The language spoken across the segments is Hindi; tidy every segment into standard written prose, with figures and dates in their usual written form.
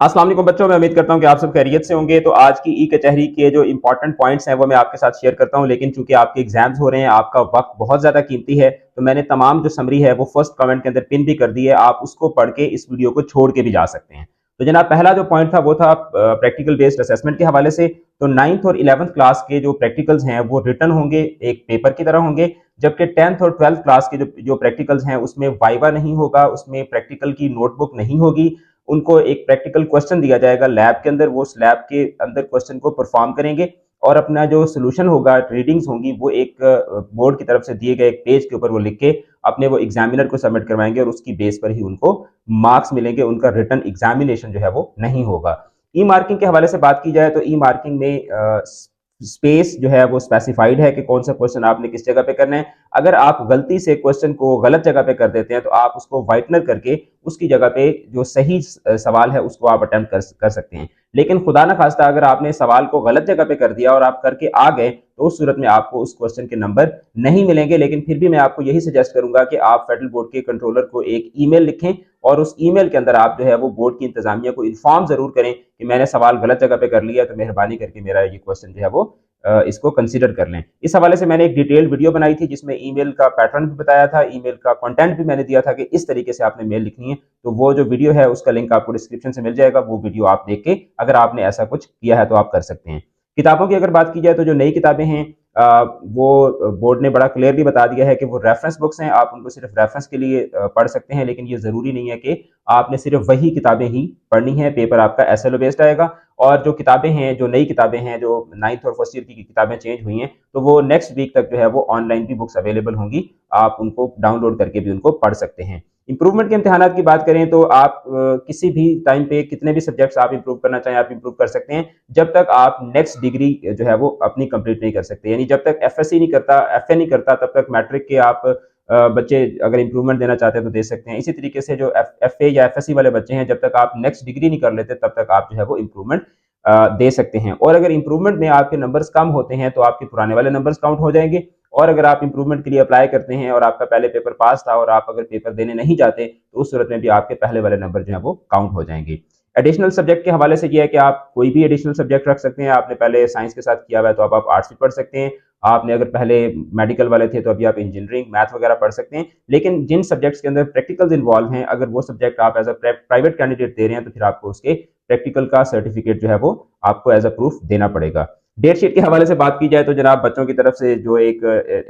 अस्सलाम वालेकुम बच्चों, मैं उम्मीद करता हूं कि आप सब खैरियत से होंगे। तो आज की ई कचहरी के जो इंपॉर्टेंट पॉइंट्स हैं वो मैं आपके साथ शेयर करता हूं, लेकिन चूंकि आपके एग्जाम्स हो रहे हैं, आपका वक्त बहुत ज़्यादा कीमती है, तो मैंने तमाम जो समरी है वो फर्स्ट कमेंट के अंदर पिन भी कर दी है। आप उसको पढ़ के इस वीडियो को छोड़ के भी जा सकते हैं। तो जनाब, पहला जो पॉइंट था वो था प्रैक्टिकल बेस्ड असेसमेंट के हवाले से। तो 9th और 11th क्लास के जो प्रैक्टिकल्स हैं वो रिटर्न होंगे, एक पेपर की तरह होंगे, जबकि 10th और 12th क्लास के जो जो प्रैक्टिकल्स हैं उसमें वाइवा नहीं होगा, उसमें प्रैक्टिकल की नोटबुक नहीं होगी। उनको एक प्रैक्टिकल क्वेश्चन दिया जाएगा लैब के अंदर, वो उस लैब के अंदर क्वेश्चन को परफॉर्म करेंगे और अपना जो सोल्यूशन होगा, रीडिंग्स होंगी, वो एक बोर्ड की तरफ से दिए गए एक पेज के ऊपर वो लिख के अपने वो एग्जामिनर को सबमिट करवाएंगे और उसकी बेस पर ही उनको मार्क्स मिलेंगे। उनका रिटर्न एग्जामिनेशन जो है वो नहीं होगा। ई मार्किंग के हवाले से बात की जाए तो ई मार्किंग में स्पेस जो है वो स्पेसिफाइड है कि कौन सा क्वेश्चन आपने किस जगह पे करना है। अगर आप गलती से क्वेश्चन को गलत जगह पे कर देते हैं तो आप उसको व्हाइटनर करके उसकी जगह पे जो सही सवाल है उसको आप अटेम्प्ट कर सकते हैं। लेकिन खुदा ना खास्ता अगर आपने सवाल को गलत जगह पे कर दिया और आप करके आ गए तो उस सूरत में आपको उस क्वेश्चन के नंबर नहीं मिलेंगे। लेकिन फिर भी मैं आपको यही सजेस्ट करूंगा कि आप फेडरल बोर्ड के कंट्रोलर को एक ईमेल लिखें और उस ईमेल के अंदर आप जो है वो बोर्ड की इंतजामिया को इन्फॉर्म जरूर करें कि मैंने सवाल गलत जगह पे कर लिया, तो मेहरबानी करके मेरा ये क्वेश्चन जो है वो इसको कंसीडर कर लें। इस हवाले से मैंने एक डिटेल्ड वीडियो बनाई थी जिसमें ईमेल का पैटर्न भी बताया था, ईमेल का कंटेंट भी मैंने दिया था कि इस तरीके से आपने मेल लिखनी है। तो वो जो वीडियो है उसका लिंक आपको डिस्क्रिप्शन से मिल जाएगा, वो वीडियो आप देख के अगर आपने ऐसा कुछ किया है तो आप कर सकते हैं। किताबों की अगर बात की जाए तो जो नई किताबें हैं वो बोर्ड ने बड़ा क्लियरली बता दिया है कि वो रेफरेंस बुक्स हैं, आप उनको सिर्फ रेफरेंस के लिए पढ़ सकते हैं। लेकिन ये जरूरी नहीं है कि आपने सिर्फ वही किताबें ही पढ़नी है। पेपर आपका एसएलओ बेस्ड आएगा और जो किताबें हैं, जो नई किताबें हैं, जो 9th और फर्स्ट ईयर की किताबें चेंज हुई हैं, तो वो नेक्स्ट वीक तक जो है वो ऑनलाइन भी बुक्स अवेलेबल होंगी, आप उनको डाउनलोड करके भी उनको पढ़ सकते हैं। इंप्रूवमेंट के इम्तिहानात की बात करें तो आप किसी भी टाइम पे कितने भी सब्जेक्ट्स आप इंप्रूव करना चाहें आप इंप्रूव कर सकते हैं, जब तक आप नेक्स्ट डिग्री जो है वो अपनी कंप्लीट नहीं कर सकते। यानी जब तक एफएससी नहीं करता, एफए नहीं करता, तब तक मैट्रिक के आप बच्चे अगर इंप्रूवमेंट देना चाहते हैं तो दे सकते हैं। इसी तरीके से जो एफए या एफएससी वाले बच्चे हैं, जब तक आप नेक्स्ट डिग्री नहीं कर लेते तब तक आप जो है वो इंप्रूवमेंट दे सकते हैं। और अगर इंप्रूवमेंट में आपके नंबर्स कम होते हैं तो आपके पुराने वाले नंबर्स काउंट हो जाएंगे। और अगर आप इंप्रूवमेंट के लिए अप्लाई करते हैं और आपका पहले पेपर पास था और आप अगर पेपर देने नहीं जाते तो उस सूरत में भी आपके पहले वाले नंबर जो है वो काउंट हो जाएंगे। एडिशनल सब्जेक्ट के हवाले से ये है कि आप कोई भी एडिशनल सब्जेक्ट रख सकते हैं। आपने पहले साइंस के साथ किया हुआ है तो अब आप आर्ट्स भी पढ़ सकते हैं। आपने अगर पहले मेडिकल वाले थे तो अभी आप इंजीनियरिंग, मैथ वगैरह पढ़ सकते हैं। लेकिन जिन सब्जेक्ट्स के अंदर प्रैक्टिकल्स इन्वॉल्व हैं, अगर वो सब्जेक्ट आप एज अ प्राइवेट कैंडिडेट दे रहे हैं तो फिर आपको उसके प्रैक्टिकल का सर्टिफिकेट जो है वो आपको एज अ प्रूफ देना पड़ेगा। डेट शीट के हवाले से बात की जाए तो जनाब, बच्चों की तरफ से जो एक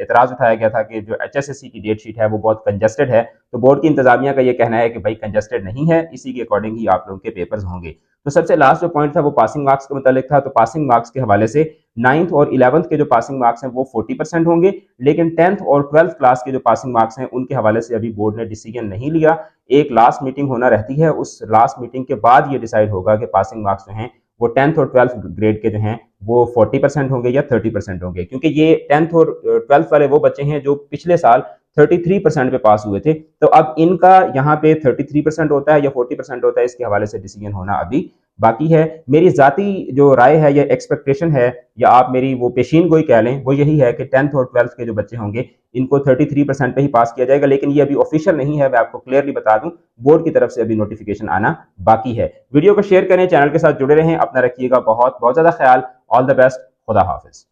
एतराज उठाया गया था कि जो एचएसएससी की डेट शीट है वो बहुत कंजस्टेड है, तो बोर्ड की इंतजामिया का ये कहना है कि भाई कंजस्टेड नहीं है, इसी के अकॉर्डिंग ही आप लोगों के पेपर्स होंगे। तो सबसे लास्ट जो पॉइंट था वो पासिंग मार्क्स के मुतालिक था। तो पासिंग मार्क्स के हवाले से 9th और 11th के जो पासिंग मार्क्स हैं वो 40% होंगे, लेकिन 10th और 12th क्लास के जो पासिंग मार्क्स हैं उनके हवाले से अभी बोर्ड ने डिसीजन नहीं लिया। एक लास्ट मीटिंग होना रहती है, उस लास्ट मीटिंग के बाद ये डिसाइड होगा कि पासिंग मार्क्स जो हैं वो 10th और 12th ग्रेड के जो हैं वो 40% होंगे या 30% होंगे, क्योंकि ये 10th और 12th वाले वो बच्चे हैं जो पिछले साल 33% पे पास हुए थे। तो अब इनका यहाँ पे 33% होता है या 40% होता है, इसके हवाले से डिसीजन होना अभी बाकी है। मेरी जाती जो राय है या एक्सपेक्टेशन है या आप मेरी वो पेशीन गोई कह लें, वो यही है कि 10th और 12th के जो बच्चे होंगे इनको 33% पे ही पास किया जाएगा। लेकिन ये अभी ऑफिशियल नहीं है, मैं आपको क्लियरली बता दूं, बोर्ड की तरफ से अभी नोटिफिकेशन आना बाकी है। वीडियो को शेयर करें, चैनल के साथ जुड़े रहें, अपना रखिएगा बहुत बहुत ज्यादा ख्याल। ऑल द बेस्ट, खुदा हाफिज।